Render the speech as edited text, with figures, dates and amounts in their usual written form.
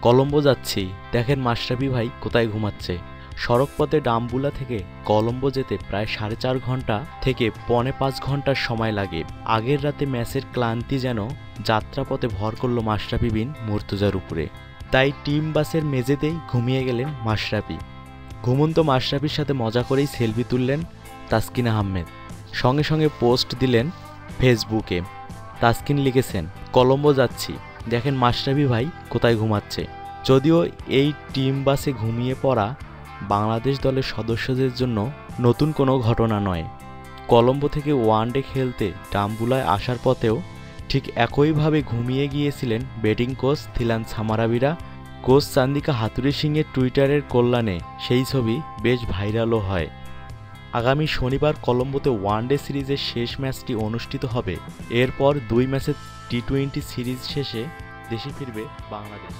কলম্বো যাচ্ছি, দেখেন মাশরাফি ভাই কোথায় ঘুমাচ্ছে। সড়কপথে ডাম্বুলা থেকে কলম্বো যেতে প্রায় 4.5 ঘন্টা থেকে 4.25 ঘন্টার সময় লাগে। আগের রাতে ম্যাচের ক্লান্তি যেন যাত্রাপথে ভর করল মাশরাফি বিন মুর্তজার উপরে। তাই টিম বাসের মেঝেতেই ঘুমিয়ে গেলেন মাশরাফি। ঘুমন্ত মাশরাফির সাথে মজা করেই সেলফি তুললেন তাসকিন আহমেদ। সঙ্গে সঙ্গে পোস্ট দিলেন ফেসবুকে। তাসকিন লিখেছেন, কলম্বো যাচ্ছি, দেখেন মাশরাফি ভাই কোথায় ঘুমাচ্ছে। যদিও এই টিম বাসে ঘুমিয়ে পড়া বাংলাদেশ দলের সদস্যদের জন্য নতুন কোনো ঘটনা নয়। কলম্বো থেকে ওয়ানডে খেলতে ডাম্বুলায় আসার পথেও ঠিক একইভাবে ঘুমিয়ে গিয়েছিলেন batting coach Thilan Samaraweera. Coach Chandika হাতুড়ি সিংয়ের টুইটারের কল্যাণে সেই ছবি বেশ ভাইরালও হয়। আগামী শনিবার কলম্বোতে ওয়ানডে সিরিজের শেষ ম্যাচটি অনুষ্ঠিত হবে। এরপর 2 ম্যাচের টি-20 সিরিজ শেষে দেশে ফিরবে বাংলাদেশ।